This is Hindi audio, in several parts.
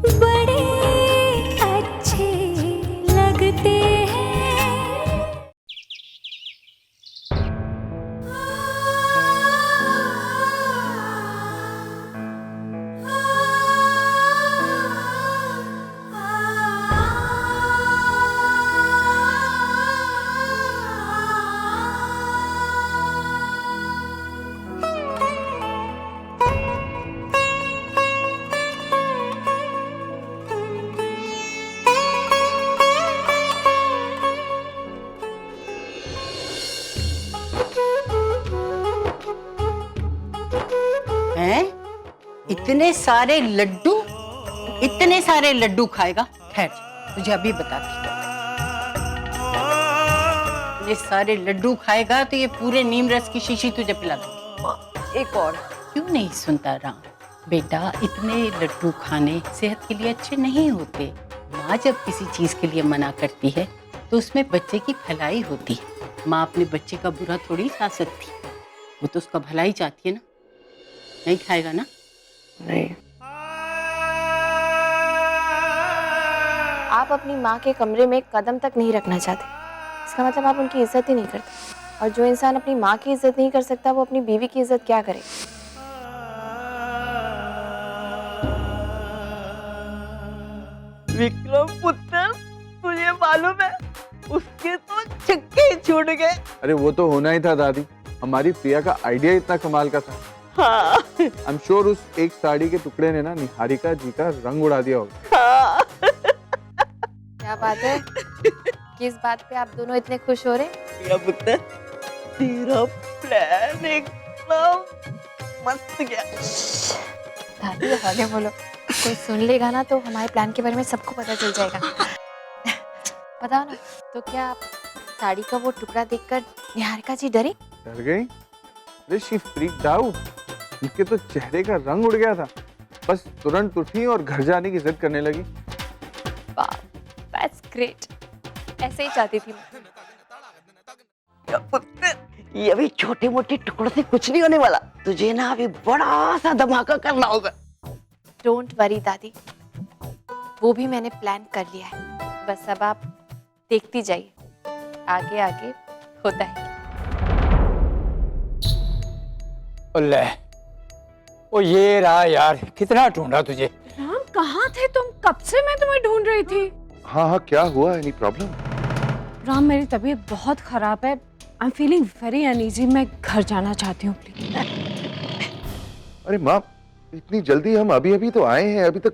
बड़े अच्छे लगते हैं। हैं? इतने सारे लड्डू खाएगा? ठहर, तुझे अभी बताती हूँ। इतने सारे लड्डू खाएगा तो ये पूरे नीम रस की शीशी तुझे पिला दूंगी। एक और। क्यों नहीं सुनता राम? बेटा, इतने लड्डू खाने सेहत के लिए अच्छे नहीं होते। माँ जब किसी चीज के लिए मना करती है तो उसमें बच्चे की भलाई होती है। माँ अपने बच्चे का बुरा थोड़ी चाह सकती, वो तो उसका भलाई चाहती है ना। नहीं खाएगा ना? नहीं। आप अपनी माँ के कमरे में एक कदम तक नहीं रखना चाहते, इसका मतलब आप उनकी इज्जत ही नहीं करते। और जो इंसान अपनी माँ की इज्जत नहीं कर सकता वो अपनी बीवी की इज्जत क्या करे? विक्रम पुत्र, तुझे मालूम है उसके तो छक्के छूट गए। अरे वो तो होना ही था दादी, हमारी प्रिया का आइडिया इतना कमाल का था। हाँ। आई एम श्योर उस एक साड़ी के टुकड़े ने ना निहारिका जी का रंग उड़ा दिया होगा। हाँ। क्या बात है? किस बात पे आप दोनों इतने खुश हो रहे? प्रिया पुत्र, तेरा प्लान एकदम मस्त गया। दादी हौले बोलो, कोई सुन लेगा ना तो हमारे प्लान के बारे में सबको पता चल जाएगा। बताओ ना, तो क्या आप साड़ी का वो टुकड़ा देखकर निहारिका जी डरी? डर गई? अरे शी फ्रीक्ड आउट। उनके तो चेहरे का रंग उड़ गया था। बस तुरंत उठी और घर जाने की जिद करने लगी। वाह, दैट्स ग्रेट। ऐसे ही चाहती थी मैं। प्रिया पुत्र, ये अभी छोटे मोटे टुकड़ों से कुछ नहीं होने वाला। तुझे ना अभी बड़ा सा धमाका करना होगा। डोंट वरी दादी, वो भी मैंने प्लान कर लिया है। बस अब आप देखती जाइए, आगे आगे होता है। ले, ओ ये रहा यार, कितना ढूंढा तुझे। राम, कहाँ थे तुम? कब से मैं तुम्हें ढूंढ रही थी। हाँ हाँ, क्या हुआ? Any problem? राम, मेरी तबीयत बहुत खराब है। I am feeling very uneasy. मैं घर जाना चाहती हूँ, प्लीज। अरे माँ, इतनी जल्दी? हम अभी अभी तो आए हैं, अभी तक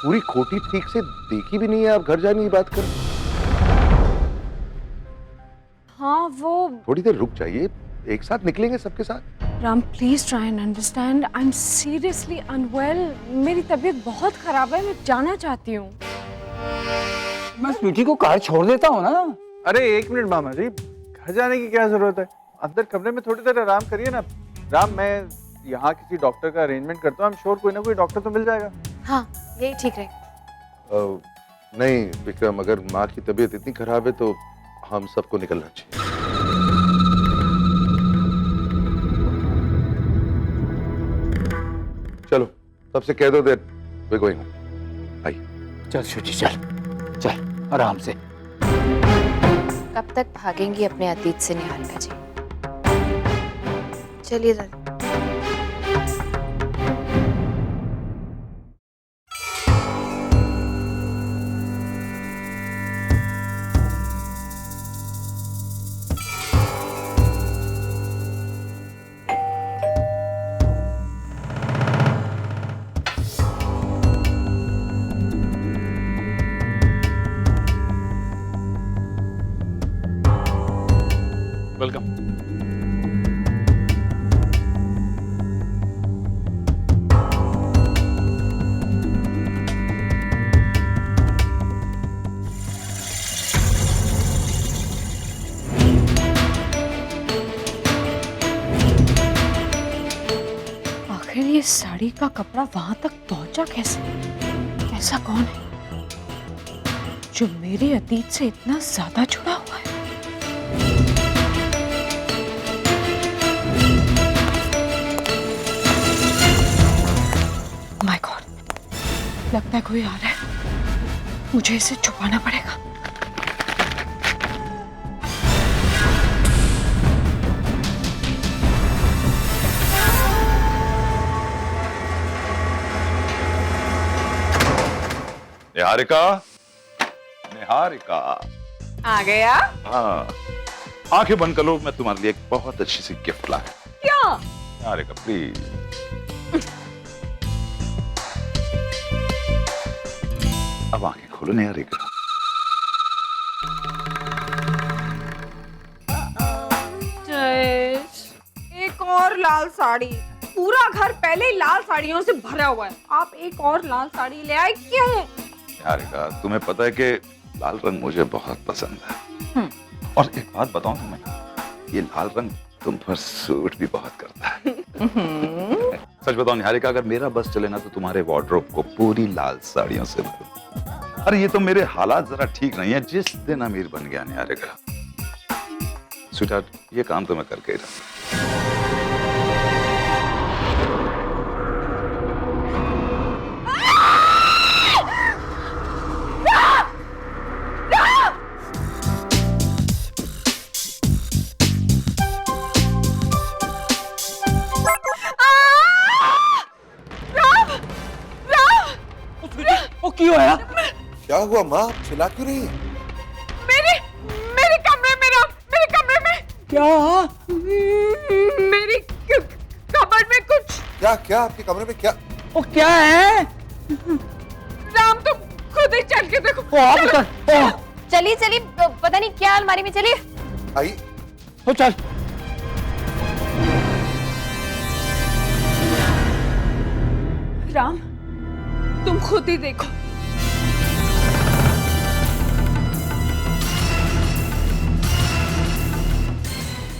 पूरी खोटी ठीक से देखी भी नहीं है, आप घर जाने की बात कर। हाँ, वो थोड़ी देर रुक जाइए, एक साथ निकलेंगे सबके साथ। Ram, please try and understand. I am seriously unwell. मेरी तबीयत बहुत खराब है, मैं जाना चाहती हूँ। मैं स्वीटी को कार छोड़ देता हूँ ना। अरे एक मिनट मामा जी, घर जाने की क्या जरूरत है? अंदर कमरे में थोड़ी देर आराम करिए ना। राम, मैं यहाँ किसी डॉक्टर का अरेंजमेंट करता हूँ। आई एम श्योर कोई ना कोई डॉक्टर तो मिल जाएगा। हाँ, यही ठीक रहेगा। नहीं विक्रम, अगर माँ की तबीयत इतनी खराब है तो हम सबको निकलना चाहिए। चलो, सबसे कह दो दैट वी गोइंग होम। आइए। चल स्वीटी, चल चल आराम से। कब तक भागेंगी अपने अतीत से निहारिका जी? चलिए दादी। वेलकम। आखिर ये साड़ी का कपड़ा वहां तक पहुंचा कैसे? ऐसा कौन है जो मेरे अतीत से इतना ज्यादा जुड़ा हुआ है? माय गॉड, लगता है कोई आ रहा है। मुझे इसे छुपाना पड़ेगा। निहारिका, निहारिका। आ गया? हाँ, आंखें बंद कर लो, मैं तुम्हारे लिए एक बहुत अच्छी सी गिफ्ट लाया। क्या? निहारिका प्लीज। अब आंखें खोलो निहारिका। एक और लाल साड़ी। पूरा घर पहले ही लाल साड़ियों से भरा हुआ है, आप एक और लाल साड़ी ले आए क्यों? निहारिका, तुम्हें पता है कि लाल रंग मुझे बहुत पसंद है। और एक बात बताऊं तुम्हें, ये लाल रंग तुम पर सूट भी बहुत करता है। सच बताओ निहारिका, अगर मेरा बस चले ना तो तुम्हारे वार्डरोब को पूरी लाल साड़ियों से भरूं। अरे ये तो मेरे हालात जरा ठीक नहीं है, जिस दिन अमीर बन गया निहारिका। स्वीटहार्ट, ये काम तो मैं करके ही रहूंगा। वो क्यों है? क्या हुआ माँ, चिल्ला क्यों रही है? मेरे कमरे में क्या? मेरी कबर्ड में कुछ। क्या क्या आपके कमरे में क्या? वो क्या है? राम, तुम खुद ही चल के देखो। वो आप उतर। चलिए चलिए, पता नहीं क्या अलमारी में, चलिए। आई वो चल। राम, तुम खुद ही देखो।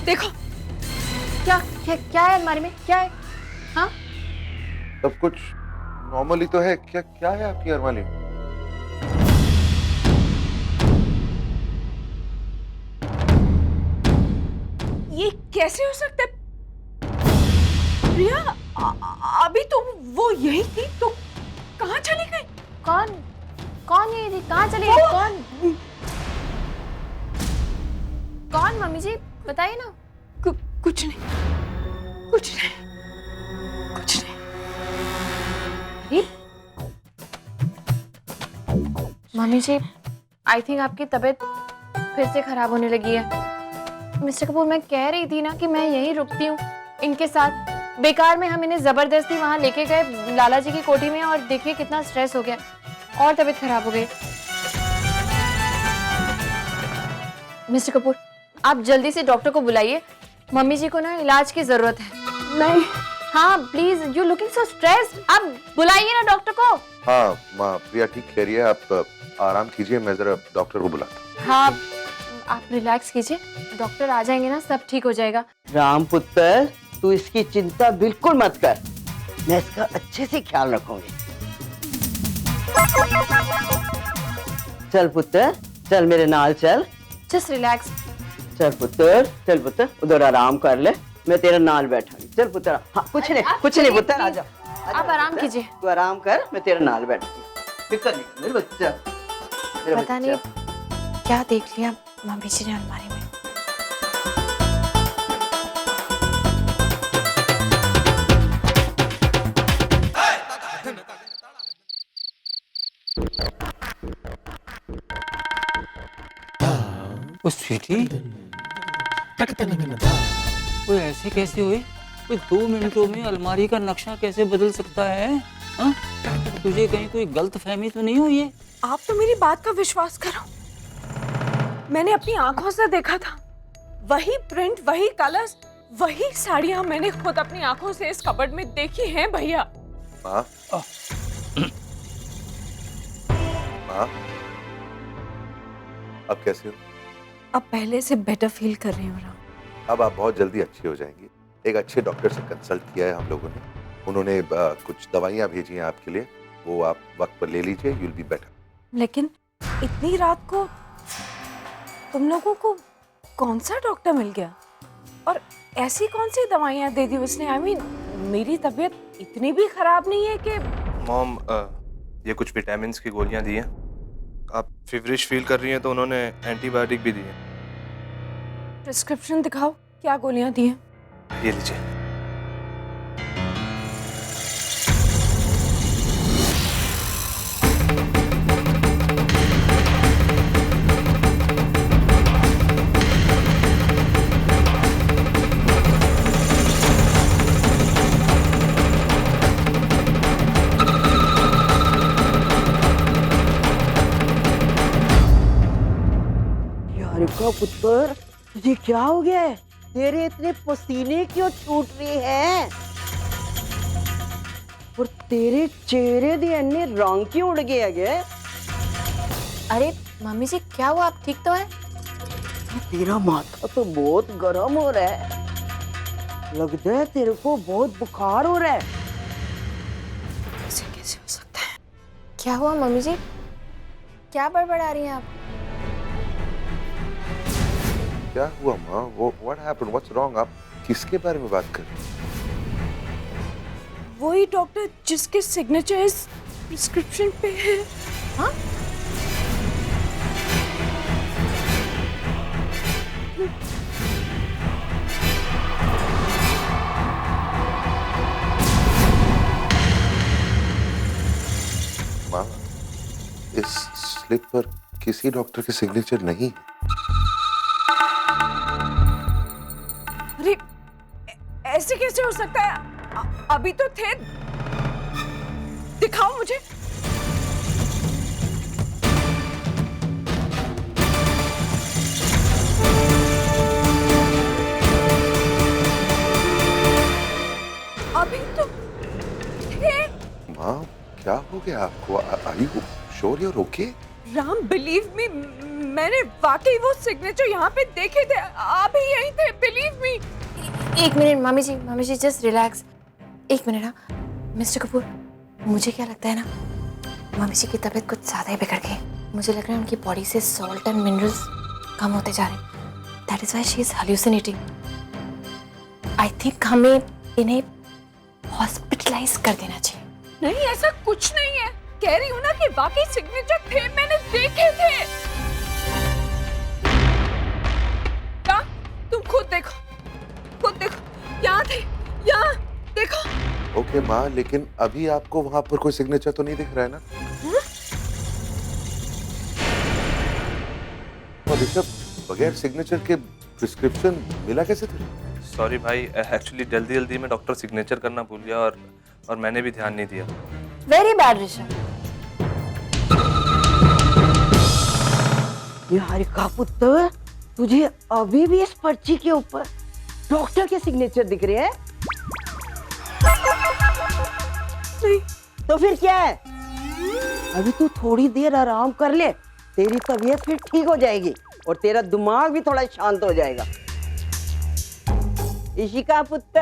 देखो क्या क्या क्या है अलमारी में, क्या है? हाँ, सब कुछ नॉर्मली तो है। क्या क्या है आपकी अलमारी में? ये कैसे हो सकता है? प्रिया, अभी तो वो यही थी, तो कहाँ चली गई? कौन कौन ये थी? कहाँ चली गई? कौन कौन मम्मी जी, बताइए ना। कुछ नहीं, कुछ नहीं, कुछ नहीं। मम्मी जी, आई थिंक आपकी तबीयत फिर से खराब होने लगी है। मिस्टर कपूर, मैं कह रही थी ना कि मैं यहीं रुकती हूँ इनके साथ। बेकार में हम इन्हें जबरदस्ती वहां लेके गए लाला जी की कोठी में, और देखिए कितना स्ट्रेस हो गया और तबीयत खराब हो गई। मिस्टर कपूर, आप जल्दी से डॉक्टर को बुलाइए। मम्मी जी को ना इलाज की जरूरत है। नहीं। हाँ please, you looking so stressed. आप बुलाइए ना डॉक्टर को। हाँ माँ, प्रिया ठीक कह रही है। आप आराम कीजिए, मैं जरा डॉक्टर को बुलाता हूँ। हाँ, आप रिलैक्स कीजिए, डॉक्टर आ जाएंगे ना, सब ठीक हो जाएगा। राम पुत्र, तू इसकी चिंता बिल्कुल मत कर, मैं इसका अच्छे से ख्याल रखूंगी। चल पुत्र, चल मेरे नाल चल। Just relax. चल पुत्र, उधर आराम कर ले, मैं तेरे नाल बैठा। चल पुत्र। हाँ, कुछ नहीं पुत्र, आजा। आप आराम कीजिए। तू आराम कर, मैं तेरे नाल बैठी। फिक्र नहीं कर मेरे बच्चा, मेरा पता बच्चा। नहीं क्या देख लिया मम्मी जी ने अलमारी में। वो स्वीटी, वो ऐसे कैसे हुई? कोई 2 मिनटों में अलमारी का नक्शा कैसे बदल सकता है? हाँ? तुझे कहीं कोई गलत फहमी तो नहीं हुई है? आप तो मेरी बात का विश्वास करो, मैंने अपनी आंखों से देखा था। वही प्रिंट, वही कलर्स, वही साड़ियां मैंने खुद अपनी आंखों से इस कबर्ड में देखी हैं भैया। माँ, माँ, अब कैसे हो? अब पहले से बेटर फील कर रही हूँ राम। अब आप बहुत जल्दी अच्छी हो जाएंगी। एक अच्छे डॉक्टर से कंसल्ट किया है हम लोगों ने, उन्होंने कुछ दवाइयाँ भेजी हैं आपके लिए, वो आप वक्त पर ले लीजिए, यू विल बी बेटर। लेकिन इतनी रात को तुम लोगों को कौन सा डॉक्टर मिल गया, और ऐसी कौन सी दवाइयाँ दे दी उसने? I mean, मेरी तबीयत इतनी भी खराब नहीं है कि। मॉम, ये कुछ विटामिन की गोलियां दी हैं, आप फीवरिश फील कर रही हैं तो उन्होंने एंटीबायोटिक भी दी है। प्रिस्क्रिप्शन दिखाओ, क्या गोलियां दी हैं? ये लीजिए। यारिका पुत्र, तुझे क्या हो गया है? तेरे इतने पसीने क्यों छूट रहे हैं? और तेरे चेहरे दे अन्य रंग क्यों उड़ गए है? अरे मम्मी जी क्या हुआ, आप ठीक तो हैं? तेरा माथा तो बहुत गर्म हो रहा है, लगता है तेरे को बहुत बुखार हो रहा है। ऐसे कैसे हो सकता है? क्या हुआ मम्मी जी, क्या बड़बड़ा रही हैं आप? क्या हुआ माँ? वो व्हाट हैपेंड? What's wrong? आप किसके बारे में बात कर रहे हैं? वही डॉक्टर जिसके सिग्नेचर इस प्रिस्क्रिप्शन पे है। हाँ? माँ, इस स्लिप पर किसी डॉक्टर के सिग्नेचर नहीं है। अरे ऐसे कैसे हो सकता है? अभी तो थे। दिखाओ मुझे। अभी तो थे। माँ, क्या हो गया आपको? Are you sure you are okay? Ram, believe me, मैंने वाकई वो सिग्नेचर यहाँ पे देखे थे। आप ही यहीं थे, बिलीव मी। एक मिनट मामी जी जस्ट रिलैक्स। एक मिनट। हाँ मिस्टर कपूर, मुझे क्या लगता है ना, मामी जी की तबीयत कुछ ज़्यादा ही बिगड़ गई। मुझे लग रहा है उनकी बॉडी से सॉल्ट एंड मिनरल्स कम होते जा रहे हैं। That is why she is hallucinating. I think हमें इन्हें हॉस्पिटलाइज कर देना चाहिए। नहीं, ऐसा कुछ नहीं है। कह रही हूँ ना कि वाकई सिग्नेचर थे, मैंने देखे थे। क्या? तुम खुद देखो, यहाँ थे, यहाँ देखो। ओके माँ, लेकिन अभी आपको वहाँ पर कोई सिग्नेचर तो नहीं दिख रहा है ना? और ऋषभ, बगैर सिग्नेचर के प्रिस्क्रिप्शन मिला कैसे तुझे? सॉरी भाई, एक्चुअली जल्दी में डॉक्टर सिग्नेचर करना भूल गया और मैंने भी ध्यान नहीं दिया। Very bad Rishabh. यारिका पुत्र, तुझे अभी भी इस पर्ची के ऊपर डॉक्टर के सिग्नेचर दिख रहे हैं? नहीं। तो फिर क्या है? अभी तू थोड़ी देर आराम कर ले, तेरी तबीयत फिर ठीक हो जाएगी और तेरा दिमाग भी थोड़ा शांत हो जाएगा। इशिका पुत्र,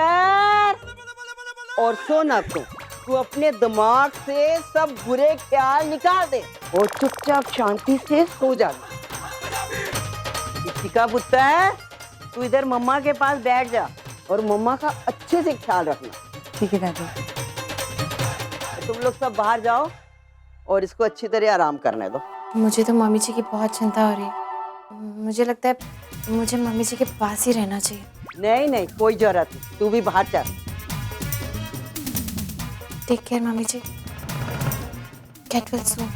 और सोना तू अपने दिमाग से सब बुरे ख्याल निकाल दे और चुपचाप शांति से सो जा। इशिका पुत्र, तू इधर मम्मा के पास बैठ जा और मम्मा का अच्छे से ख्याल रखना। ठीक है दादी। तुम लोग सब बाहर जाओ और इसको अच्छी तरह आराम करने दो। मुझे तो मम्मी जी की बहुत चिंता हो रही है। मुझे लगता है मुझे मम्मी जी के पास ही रहना चाहिए। नहीं, कोई जरूरत नहीं, तू भी बाहर चल। Take care mummy ji. Get well soon.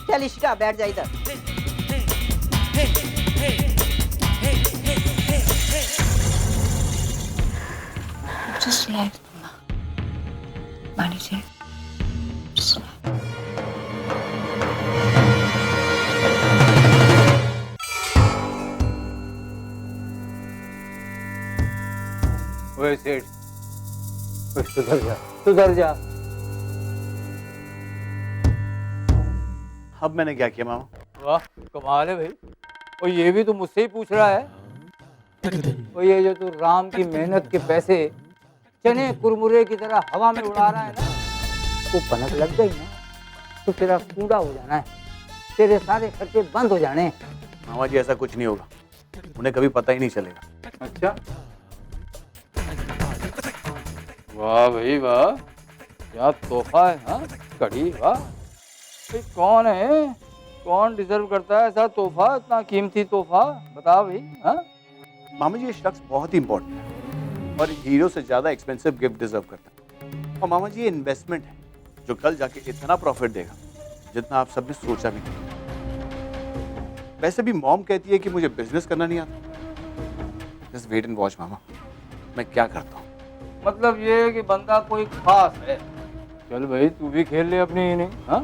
चल इशिका, बैठ जा इधर। Just relax, Mama. Manager. Just relax. ओए सेठ, सुधर जा। अब मैंने क्या किया मामा? वाह कमाल है भाई। और ये भी तो मुझसे ही पूछ रहा है। और ये जो तू राम की मेहनत के पैसे चने कुरमुरे की तरह हवा में उड़ा रहा है ना, तो पनक लग गई ना तो तेरा कूड़ा हो जाना है, तेरे सारे खर्चे बंद हो जाने। मामा जी ऐसा कुछ नहीं होगा, उन्हें कभी पता ही नहीं चलेगा। अच्छा, वाह भाई वाह, क्या तोहफा है, हाँ? कड़ी, वाह। भाई कौन है, कौन डिजर्व करता है ऐसा तोहफा, इतना कीमती तोहफा? बता भाई, हाँ? मामा जी ये शख्स बहुत ही इंपॉर्टेंट है और हीरो से ज्यादा एक्सपेंसिव गिफ्ट डिजर्व करता है। और मामा जी ये इन्वेस्टमेंट है जो कल जाके इतना प्रॉफिट देगा जितना आप सबने सोचा भी नहीं। वैसे भी मॉम कहती है कि मुझे बिजनेस करना नहीं आता। जस्ट वेट एंड वॉच मामा, मैं क्या करता हूँ। मतलब ये है कि बंदा कोई खास है। चल भाई तू भी खेल ले अपनी इनिंग, हाँ?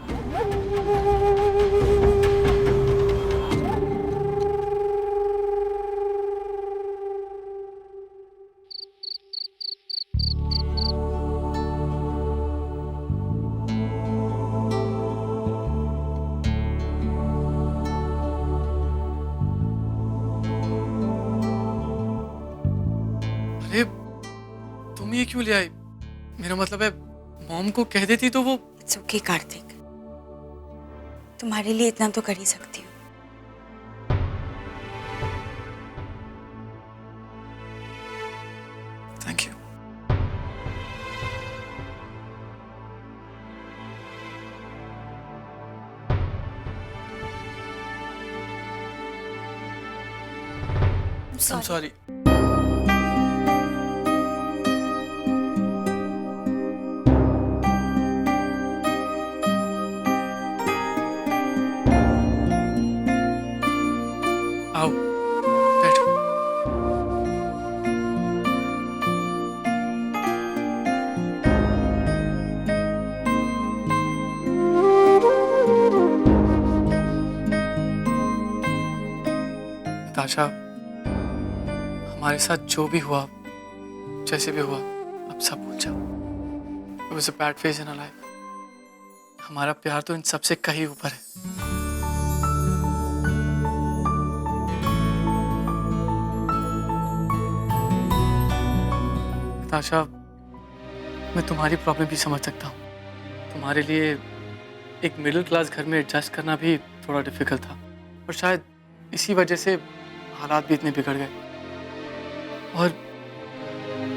अरे तुम ये क्यों ले आई? मेरा मतलब है मॉम को कह देती तो वो। इट्स ओके कार्तिक, तुम्हारे लिए इतना तो कर ही सकती हूँ। Thank you. I'm sorry. आओ बैठो। नताशा, हमारे साथ जो भी हुआ, जैसे भी हुआ, अब सब भूल जाओ। It was a bad phase in our life. हमारा प्यार तो इन सबसे कहीं ऊपर है। नताशा, मैं तुम्हारी प्रॉब्लम भी समझ सकता हूँ। तुम्हारे लिए एक मिडिल क्लास घर में एडजस्ट करना भी थोड़ा डिफिकल्ट था और शायद इसी वजह से हालात भी इतने बिगड़ गए। और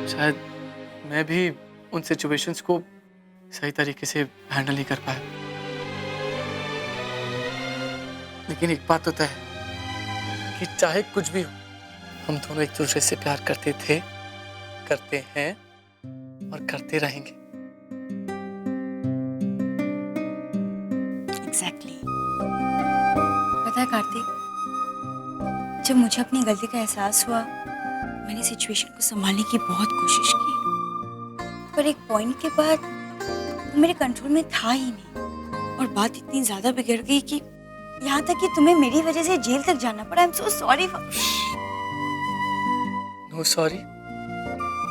शायद मैं भी उन सिचुएशंस को सही तरीके से हैंडल नहीं कर पाया। लेकिन एक बात तो तय है कि चाहे कुछ भी हो, हम दोनों एक दूसरे से प्यार करते थे, करते हैं और करते रहेंगे। एग्जैक्टली। पता है कार्तिक, जब मुझे अपनी गलती का एहसास हुआ, मैंने सिचुएशन को संभालने की बहुत कोशिश की, पर एक पॉइंट के बाद वो मेरे कंट्रोल में था ही नहीं और बात इतनी ज्यादा बिगड़ गई कि यहाँ तक कि तुम्हें मेरी वजह से जेल तक जाना पड़ा। I am so sorry. No sorry,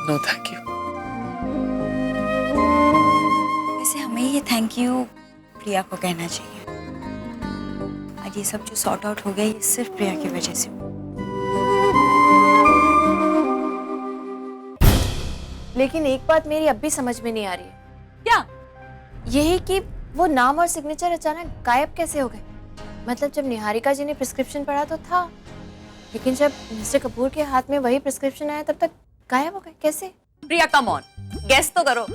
no thank you. वैसे हमें ये थैंक यू प्रिया को कहना चाहिए। आज ये सब जो सॉर्ट आउट हो गया, ये सिर्फ प्रिया की वजह से। लेकिन एक बात मेरी अब भी समझ में नहीं आ रही है। क्या? यही कि वो नाम और सिग्नेचर अचानक गायब कैसे हो गए? मतलब जब निहारिका जी ने प्रिस्क्रिप्शन पढ़ा तो था, लेकिन जब मिस्टर कपूर के हाथ में वही प्रिस्क्रिप्शन आया तब तक गायब हो गए कैसे? प्रिया कम ऑन, गेस तो करो।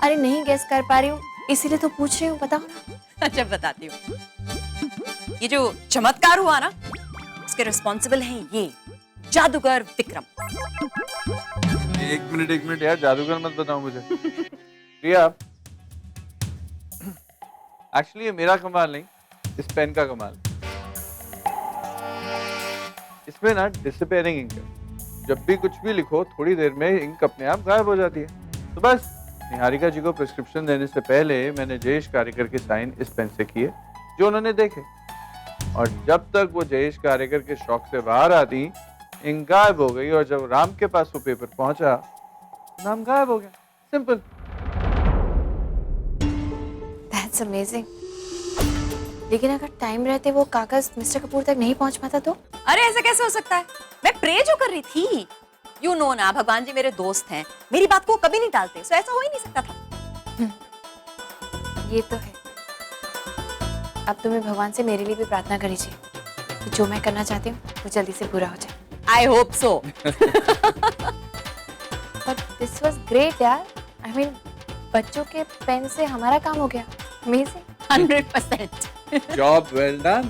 अरे नहीं गेस कर पा रही हूँ, इसीलिए तो पूछ रही हूँ, बताओ ना। अच्छा बताती हूँ। ये जो चमत्कार हुआ ना, इसके रिस्पॉन्सिबल हैं ये जादूगर विक्रम। एक मिनट यार, जादूगर मत बताओ मुझे। प्रिया, एक्चुअली ये मेरा कमाल नहीं, इस पेन का कमाल। इसमें ना डिसअपीयरिंग इंक है। जब भी कुछ भी लिखो, थोड़ी देर में इंक अपने आप गायब हो जाती है। तो बस निहारिका जी को प्रिस्क्रिप्शन देने से पहले मैंने जयेश कारेकर के साइन इस पेन से किए जो उन्होंने देखे, और जब तक वो जयेश कारेकर के शौक से बाहर आती, इंक गायब हो गई, और जब राम के पास वो पेपर पहुंचा, नाम गायब हो गया। सिंपल। That's amazing. लेकिन अगर टाइम रहते वो कागज मिस्टर कपूर तक नहीं पहुंच पाता तो? अरे ऐसा कैसे हो सकता है? मैं प्रे जो कर रही थी। You know ना, भगवान जी मेरे दोस्त हैं, मेरी बात को कभी नहीं टालते, सो ऐसा हो ही नहीं सकता था। ये तो है। अब तुम्हें भगवान से मेरे लिए भी प्रार्थना करीजिए कि जो मैं करना चाहती हूँ वो जल्दी से पूरा हो जाए। I hope so. But this was great यार। I mean, बच्चों के पेन से हमारा काम हो गया। अमेजिंग। 100%। Job well done.